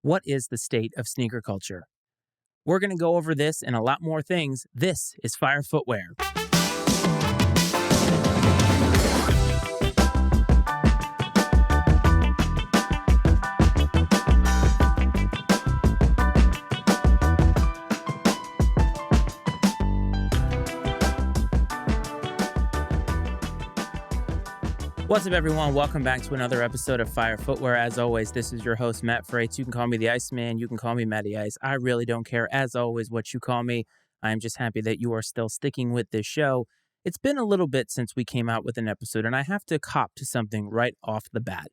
What is the state of sneaker culture? We're going to go over this and a lot more things. This is Fire Footwear. What's up, everyone? Welcome back to another episode of Fire Footwear. As always, this is your host, Matt Frates. You can call me the Iceman. You can call me Matty Ice. I really don't care, as always, what you call me. I'm just happy that you are still sticking with this show. It's been a little bit since we came out with an episode, and I have to cop to something right off the bat.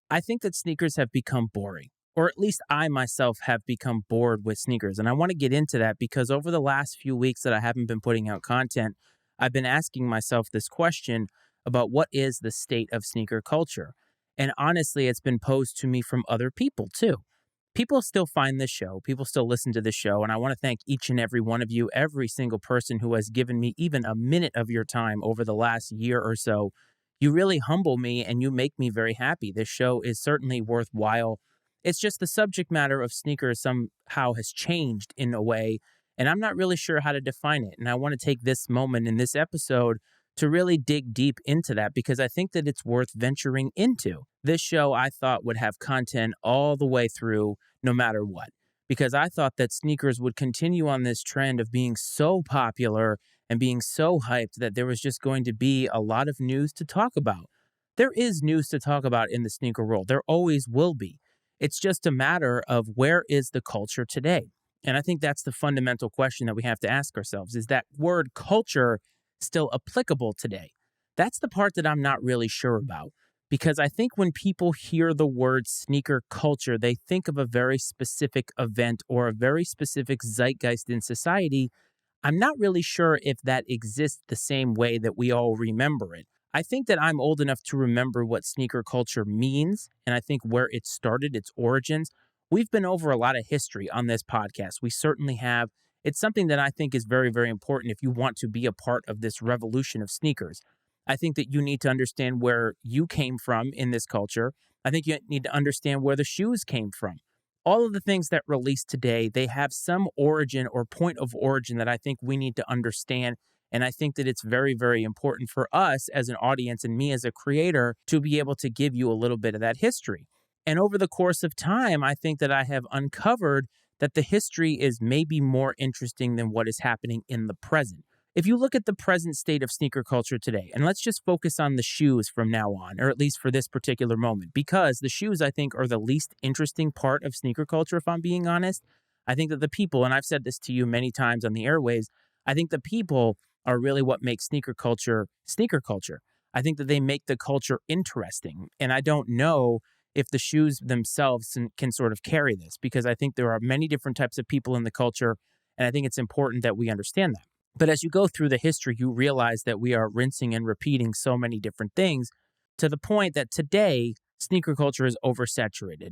I think that sneakers have become boring, or at least I myself have become bored with sneakers. And I want to get into that because over the last few weeks that I haven't been putting out content, I've been asking myself this question about what is the state of sneaker culture. And honestly, it's been posed to me from other people too. People still find this show. People still listen to the show. And I want to thank each and every one of you, every single person who has given me even a minute of your time over the last year or so. You really humble me and you make me very happy. This show is certainly worthwhile. It's just the subject matter of sneakers somehow has changed in a way, and I'm not really sure how to define it. And I want to take this moment in this episode to really dig deep into that because I think that it's worth venturing into. This show I thought would have content all the way through no matter what, because I thought that sneakers would continue on this trend of being so popular and being so hyped that there was just going to be a lot of news to talk about. There is news to talk about in the sneaker world. There always will be. It's just a matter of where is the culture today? And I think that's the fundamental question that we have to ask ourselves. Is that word culture still applicable today? That's the part that I'm not really sure about, because I think when people hear the word sneaker culture, they think of a very specific event or a very specific zeitgeist in society. I'm not really sure if that exists the same way that we all remember it. I think that I'm old enough to remember what sneaker culture means, and I think where it started, its origins. We've been over a lot of history on this podcast. We certainly have. It's something that I think is very, very important if you want to be a part of this revolution of sneakers. I think that you need to understand where you came from in this culture. I think you need to understand where the shoes came from. All of the things that release today, they have some origin or point of origin that I think we need to understand. And I think that it's very, very important for us as an audience and me as a creator to be able to give you a little bit of that history. And over the course of time, I think that I have uncovered that the history is maybe more interesting than what is happening in the present. If you look at the present state of sneaker culture today, and let's just focus on the shoes from now on, or at least for this particular moment, because the shoes, I think, are the least interesting part of sneaker culture, if I'm being honest. I think that the people, and I've said this to you many times on the airwaves, I think the people are really what makes sneaker culture. I think that they make the culture interesting, and I don't know if the shoes themselves can sort of carry this, because I think there are many different types of people in the culture, and I think it's important that we understand that. But as you go through the history, you realize that we are rinsing and repeating so many different things to the point that today, sneaker culture is oversaturated.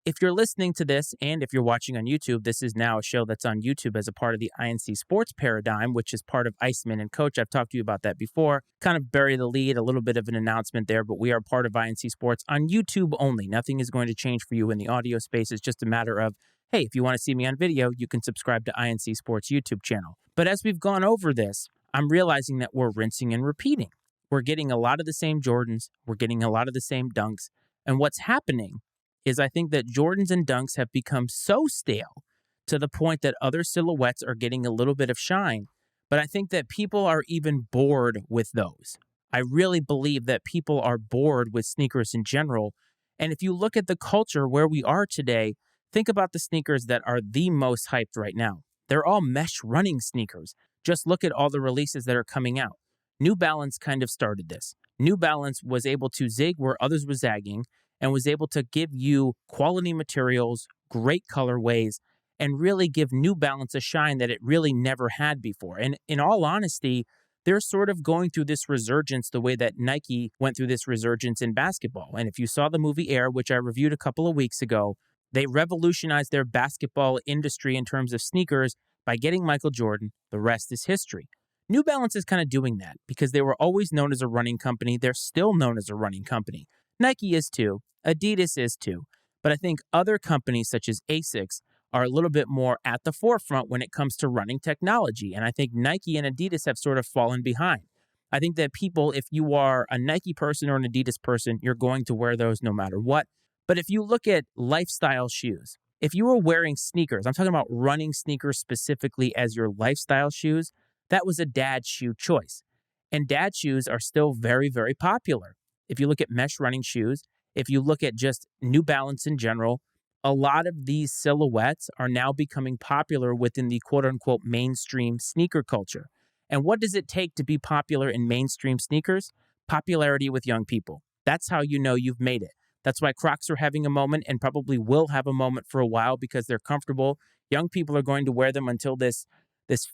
If you're listening to this, and if you're watching on YouTube, this is now a show that's on YouTube as a part of the INC Sports Paradigm, which is part of Iceman and Coach. I've talked to you about that before. Kind of bury the lead, a little bit of an announcement there, but we are part of INC Sports on YouTube only. Nothing is going to change for you in the audio space. It's just a matter of, hey, if you want to see me on video, you can subscribe to INC Sports YouTube channel. But as we've gone over this, I'm realizing that we're rinsing and repeating. We're getting a lot of the same Jordans. We're getting a lot of the same Dunks. And what's happening is I think that Jordans and Dunks have become so stale to the point that other silhouettes are getting a little bit of shine. But I think that people are even bored with those. I really believe that people are bored with sneakers in general. And if you look at the culture where we are today, think about the sneakers that are the most hyped right now. They're all mesh running sneakers. Just look at all the releases that are coming out. New Balance kind of started this. New Balance was able to zig where others were zagging, and was able to give you quality materials, great colorways, and really give New Balance a shine that it really never had before. And in all honesty, they're sort of going through this resurgence the way that Nike went through this resurgence in basketball. And if you saw the movie Air, which I reviewed a couple of weeks ago, they revolutionized their basketball industry in terms of sneakers by getting Michael Jordan. The rest is history. New Balance is kind of doing that because they were always known as a running company. They're still known as a running company. Nike is too. Adidas is too. But I think other companies such as ASICS are a little bit more at the forefront when it comes to running technology. And I think Nike and Adidas have sort of fallen behind. I think that people, if you are a Nike person or an Adidas person, you're going to wear those no matter what. But if you look at lifestyle shoes, if you were wearing sneakers, I'm talking about running sneakers specifically as your lifestyle shoes, that was a dad shoe choice. And dad shoes are still very, very popular. If you look at mesh running shoes, if you look at just New Balance in general, a lot of these silhouettes are now becoming popular within the quote unquote mainstream sneaker culture. And what does it take to be popular in mainstream sneakers? Popularity with young people. That's how you know you've made it. That's why Crocs are having a moment and probably will have a moment for a while because they're comfortable. Young people are going to wear them until this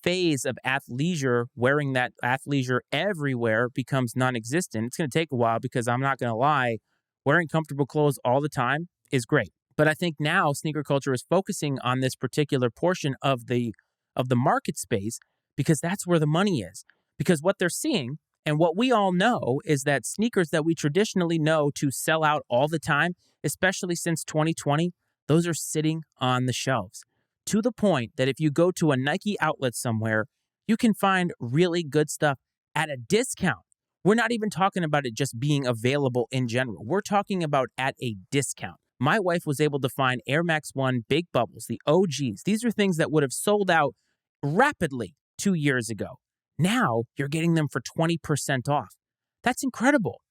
phase of athleisure, wearing that athleisure everywhere, becomes non-existent. It's going to take a while because I'm not going to lie, wearing comfortable clothes all the time is great. But I think now sneaker culture is focusing on this particular portion of the market space because that's where the money is. Because what they're seeing and what we all know is that sneakers that we traditionally know to sell out all the time, especially since 2020, those are sitting on the shelves. To the point that if you go to a Nike outlet somewhere, you can find really good stuff at a discount. We're not even talking about it just being available in general. We're talking about at a discount. My wife was able to find Air Max 1 Big Bubbles, the OGs. These are things that would have sold out rapidly 2 years ago. Now you're getting them for 20% off. That's incredible.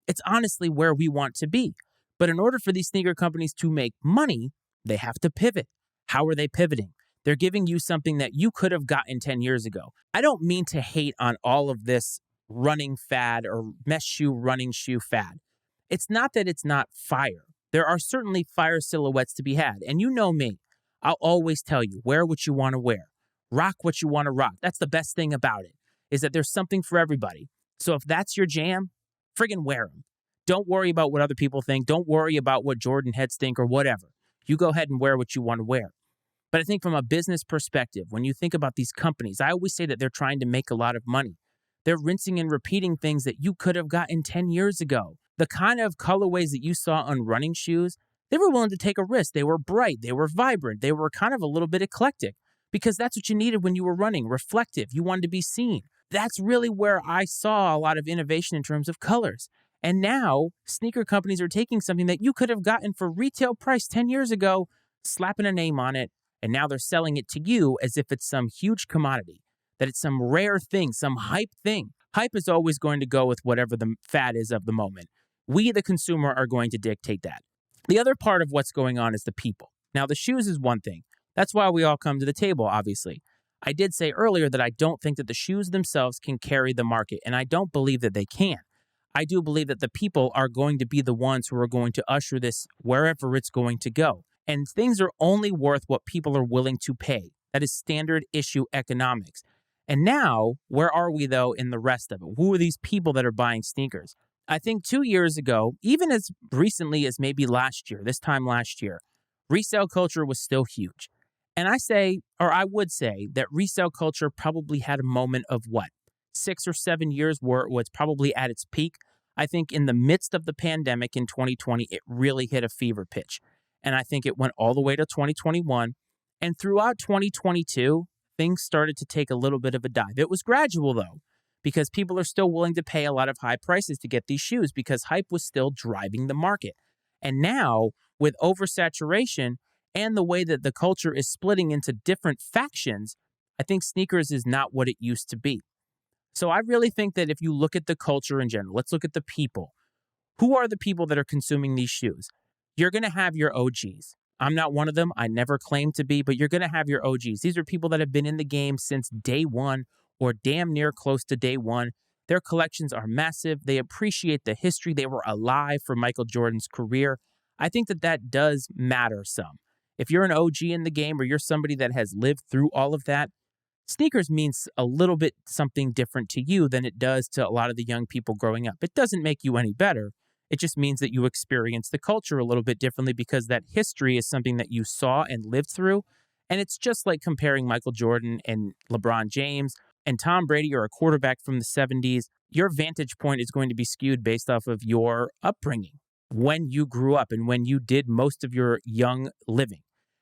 It's honestly where we want to be. But in order for these sneaker companies to make money, they have to pivot. How are they pivoting? They're giving you something that you could have gotten 10 years ago. I don't mean to hate on all of this running fad or mesh shoe running shoe fad. It's not that it's not fire. There are certainly fire silhouettes to be had. And you know me. I'll always tell you, wear what you want to wear. Rock what you want to rock. That's the best thing about it, is that there's something for everybody. So if that's your jam, friggin' wear them. Don't worry about what other people think. Don't worry about what Jordan heads think or whatever. You go ahead and wear what you want to wear. But I think from a business perspective, when you think about these companies, I always say that they're trying to make a lot of money. They're rinsing and repeating things that you could have gotten 10 years ago. The kind of colorways that you saw on running shoes, they were willing to take a risk. They were bright. They were vibrant. They were kind of a little bit eclectic because that's what you needed when you were running, reflective. You wanted to be seen. That's really where I saw a lot of innovation in terms of colors. And now sneaker companies are taking something that you could have gotten for retail price 10 years ago, slapping a name on it, and now they're selling it to you as if it's some huge commodity, that it's some rare thing, some hype thing. Hype is always going to go with whatever the fad is of the moment. We, the consumer, are going to dictate that. The other part of what's going on is the people. Now, the shoes is one thing. That's why we all come to the table, obviously. I did say earlier that I don't think that the shoes themselves can carry the market, and I don't believe that they can. I do believe that the people are going to be the ones who are going to usher this wherever it's going to go. And things are only worth what people are willing to pay. That is standard issue economics. And now, where are we, though, in the rest of it? Who are these people that are buying sneakers? I think 2 years ago, even as recently as maybe last year, this time last year, resale culture was still huge. And I would say that resale culture probably had a moment of 6 or 7 years where it was probably at its peak. I think in the midst of the pandemic in 2020, it really hit a fever pitch. And I think it went all the way to 2021. And throughout 2022, things started to take a little bit of a dive. It was gradual, though, because people are still willing to pay a lot of high prices to get these shoes because hype was still driving the market. And now, with oversaturation and the way that the culture is splitting into different factions, I think sneakers is not what it used to be. So I really think that if you look at the culture in general, let's look at the people. Who are the people that are consuming these shoes? You're going to have your OGs. I'm not one of them. I never claimed to be, but you're going to have your OGs. These are people that have been in the game since day one or damn near close to day one. Their collections are massive. They appreciate the history. They were alive for Michael Jordan's career. I think that does matter some. If you're an OG in the game or you're somebody that has lived through all of that, sneakers means a little bit something different to you than it does to a lot of the young people growing up. It doesn't make you any better. It just means that you experience the culture a little bit differently because that history is something that you saw and lived through. And it's just like comparing Michael Jordan and LeBron James and Tom Brady or a quarterback from the 70s. Your vantage point is going to be skewed based off of your upbringing. when you grew up and when you did most of your young living.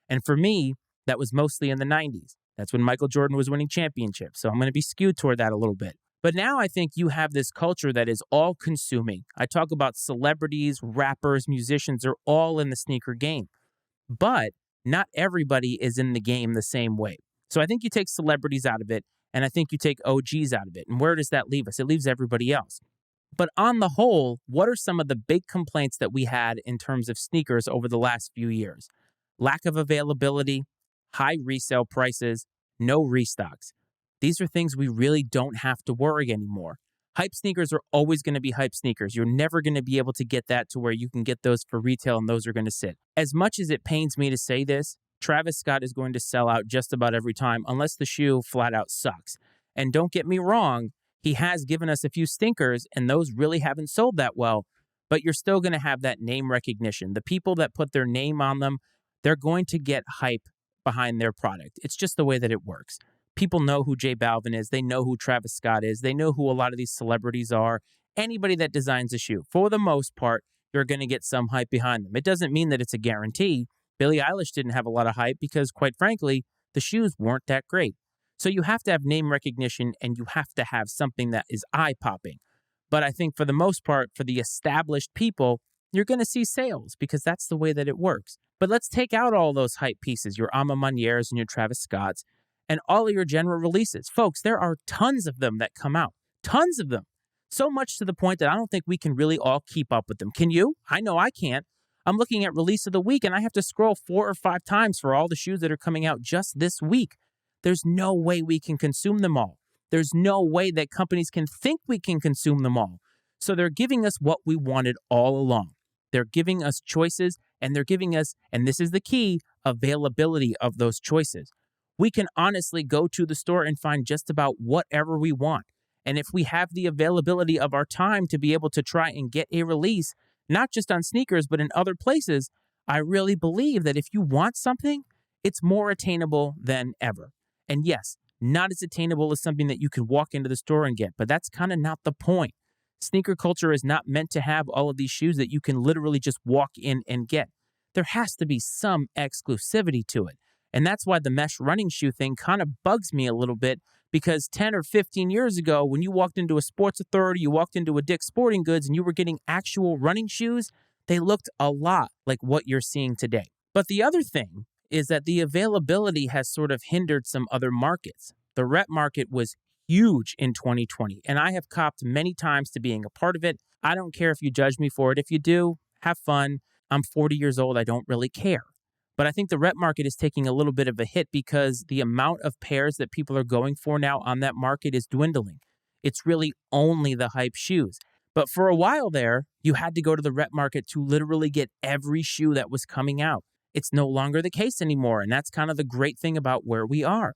And for me, that was mostly in the 90s. That's when Michael Jordan was winning championships. So I'm going to be skewed toward that a little bit. But now I think you have this culture that is all consuming. I talk about celebrities, rappers, musicians are all in the sneaker game. But not everybody is in the game the same way. So I think you take celebrities out of it, and I think you take OGs out of it. And where does that leave us? It leaves everybody else. But on the whole, what are some of the big complaints that we had in terms of sneakers over the last few years? Lack of availability, high resale prices, no restocks. These are things we really don't have to worry anymore. Hype sneakers are always going to be hype sneakers. You're never going to be able to get that to where you can get those for retail and those are going to sit. As much as it pains me to say this, Travis Scott is going to sell out just about every time unless the shoe flat out sucks. And don't get me wrong, he has given us a few stinkers and those really haven't sold that well, but you're still going to have that name recognition. The people that put their name on them, they're going to get hype behind their product. It's just the way that it works. People know who J Balvin is. They know who Travis Scott is. They know who a lot of these celebrities are. Anybody that designs a shoe, for the most part, you're going to get some hype behind them. It doesn't mean that it's a guarantee. Billie Eilish didn't have a lot of hype because, quite frankly, the shoes weren't that great. So you have to have name recognition and you have to have something that is eye-popping. But I think for the most part, for the established people, you're going to see sales because that's the way that it works. But let's take out all those hype pieces, your Ama Manières and your Travis Scotts, and all of your general releases. Folks, there are tons of them that come out. Tons of them. So much to the point that I don't think we can really all keep up with them. Can you? I know I can't. I'm looking at release of the week and I have to scroll 4 or 5 times for all the shoes that are coming out just this week. There's no way we can consume them all. There's no way that companies can think we can consume them all. So they're giving us what we wanted all along. They're giving us choices and they're giving us, and this is the key, availability of those choices. We can honestly go to the store and find just about whatever we want. And if we have the availability of our time to be able to try and get a release, not just on sneakers, but in other places, I really believe that if you want something, it's more attainable than ever. And yes, not as attainable as something that you can walk into the store and get, but that's kind of not the point. Sneaker culture is not meant to have all of these shoes that you can literally just walk in and get. There has to be some exclusivity to it. And that's why the mesh running shoe thing kind of bugs me a little bit, because 10 or 15 years ago, when you walked into a Sports Authority, you walked into a Dick's Sporting Goods, and you were getting actual running shoes, they looked a lot like what you're seeing today. But the other thing is that the availability has sort of hindered some other markets. The rep market was huge in 2020, and I have copped many times to being a part of it. I don't care if you judge me for it. If you do, have fun. I'm 40 years old. I don't really care. But I think the rep market is taking a little bit of a hit because the amount of pairs that people are going for now on that market is dwindling. It's really only the hype shoes. But for a while there, you had to go to the rep market to literally get every shoe that was coming out. It's no longer the case anymore, and that's kind of the great thing about where we are.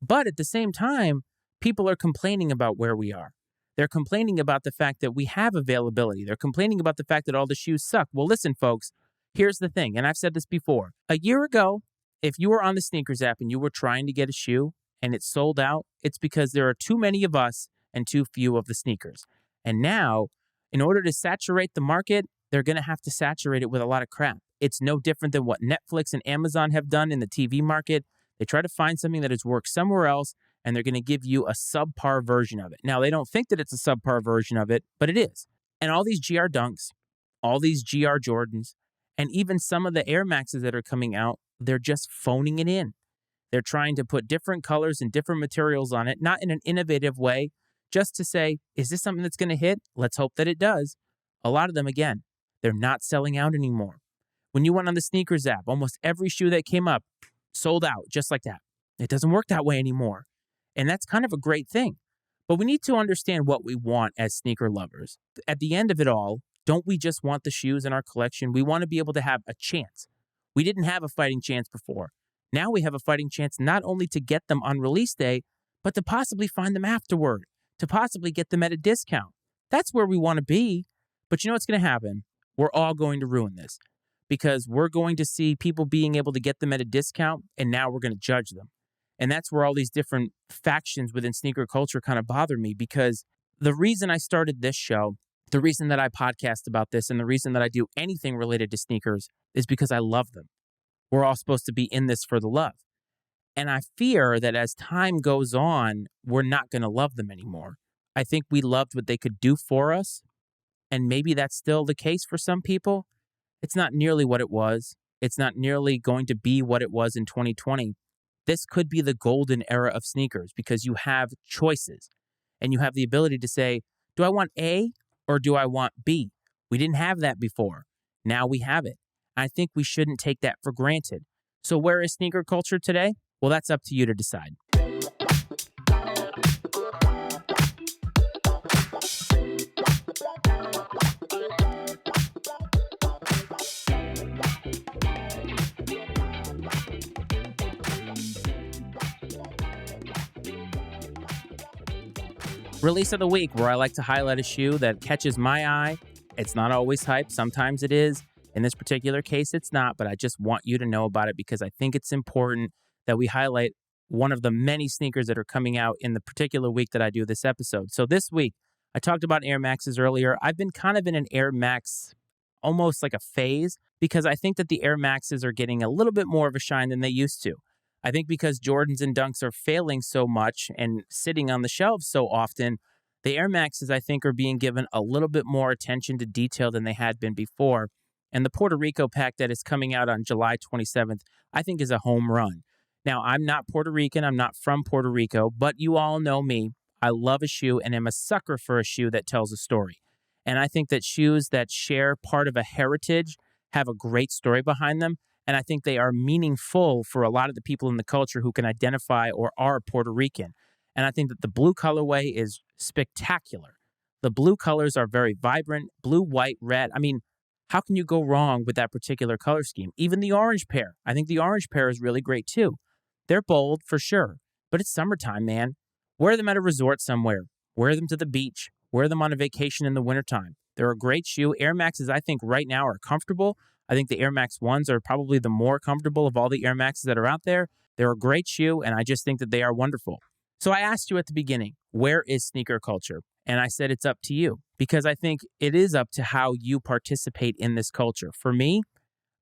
But at the same time, people are complaining about where we are. They're complaining about the fact that we have availability. They're complaining about the fact that all the shoes suck. Well, listen, folks. Here's the thing, and I've said this before. A year ago, if you were on the sneakers app and you were trying to get a shoe and it sold out, it's because there are too many of us and too few of the sneakers. And now, in order to saturate the market, they're going to have to saturate it with a lot of crap. It's no different than what Netflix and Amazon have done in the TV market. They try to find something that has worked somewhere else, and they're going to give you a subpar version of it. Now, they don't think that it's a subpar version of it, but it is. And all these GR Dunks, all these GR Jordans, and even some of the Air Maxes that are coming out, they're just phoning it in. They're trying to put different colors and different materials on it, not in an innovative way, just to say, is this something that's going to hit? Let's hope that it does. A lot of them, again, they're not selling out anymore. When you went on the sneakers app, almost every shoe that came up sold out just like that. It doesn't work that way anymore. And that's kind of a great thing. But we need to understand what we want as sneaker lovers. At the end of it all, don't we just want the shoes in our collection? We want to be able to have a chance. We didn't have a fighting chance before. Now we have a fighting chance not only to get them on release day, but to possibly find them afterward, to possibly get them at a discount. That's where we want to be. But you know what's going to happen? We're all going to ruin this because we're going to see people being able to get them at a discount, and now we're going to judge them. And that's where all these different factions within sneaker culture kind of bother me, because the reason I started this show The reason that I podcast about this and the reason that I do anything related to sneakers is because I love them. We're all supposed to be in this for the love. And I fear that as time goes on, we're not going to love them anymore. I think we loved what they could do for us. And maybe that's still the case for some people. It's not nearly what it was. It's not nearly going to be what it was in 2020. This could be the golden era of sneakers because you have choices and you have the ability to say, do I want A or do I want B? We didn't have that before. Now we have it. I think we shouldn't take that for granted. So where is sneaker culture today? Well, that's up to you to decide. Release of the week, where I like to highlight a shoe that catches my eye. It's not always hype. Sometimes it is. In this particular case, it's not, but I just want you to know about it because I think it's important that we highlight one of the many sneakers that are coming out in the particular week that I do this episode. So this week, I talked about Air Maxes earlier. I've been kind of in an Air Max, almost like a phase, because I think that the Air Maxes are getting a little bit more of a shine than they used to. I think because Jordans and Dunks are failing so much and sitting on the shelves so often, the Air Maxes, I think, are being given a little bit more attention to detail than they had been before. And the Puerto Rico pack that is coming out on July 27th, I think is a home run. Now, I'm not Puerto Rican. I'm not from Puerto Rico, but you all know me. I love a shoe and am a sucker for a shoe that tells a story. And I think that shoes that share part of a heritage have a great story behind them. And I think they are meaningful for a lot of the people in the culture who can identify or are Puerto Rican. And I think that the blue colorway is spectacular. The blue colors are very vibrant, blue, white, red. I mean, how can you go wrong with that particular color scheme? Even the orange pair. I think the orange pair is really great too. They're bold for sure, but it's summertime, man. Wear them at a resort somewhere. Wear them to the beach. Wear them on a vacation in the wintertime. They're a great shoe. Air Maxes, I think, right now are comfortable. I think the Air Max 1s are probably the more comfortable of all the Air Maxes that are out there. They're a great shoe, and I just think that they are wonderful. So I asked you at the beginning, where is sneaker culture? And I said it's up to you, because I think it is up to how you participate in this culture. For me,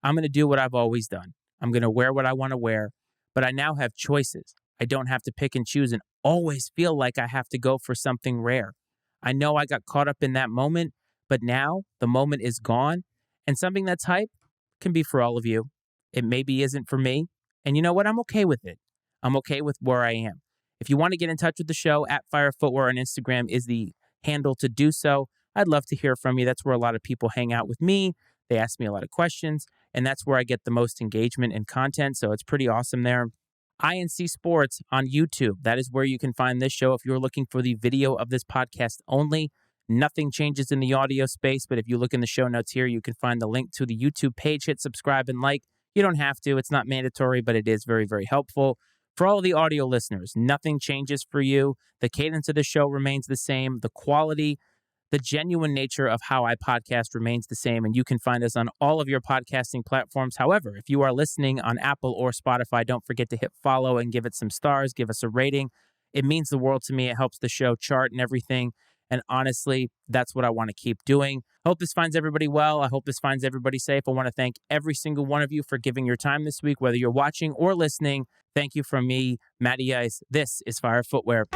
I'm going to do what I've always done. I'm going to wear what I want to wear, but I now have choices. I don't have to pick and choose and always feel like I have to go for something rare. I know I got caught up in that moment, but now the moment is gone, and something that's hype can be for all of you. It maybe isn't for me, and you know what? I'm okay with it. I'm okay with where I am. If you want to get in touch with the show, @FireFootwear on Instagram is the handle to do so. I'd love to hear from you. That's where a lot of people hang out with me. They ask me a lot of questions, and that's where I get the most engagement and content, so it's pretty awesome there. INC Sports on YouTube. That is where you can find this show if you're looking for the video of this podcast only. Nothing changes in the audio space, but if you look in the show notes here, you can find the link to the YouTube page. Hit subscribe and like. You don't have to. It's not mandatory, but it is very, very helpful. For all the audio listeners, nothing changes for you. The cadence of the show remains the same. The quality, the genuine nature of how I podcast remains the same, and you can find us on all of your podcasting platforms. However, if you are listening on Apple or Spotify, don't forget to hit follow and give it some stars, give us a rating. It means the world to me. It helps the show chart and everything. And honestly, that's what I want to keep doing. I hope this finds everybody well. I hope this finds everybody safe. I want to thank every single one of you for giving your time this week, whether you're watching or listening. Thank you from me, Matty Ice. This is Fire Footwear.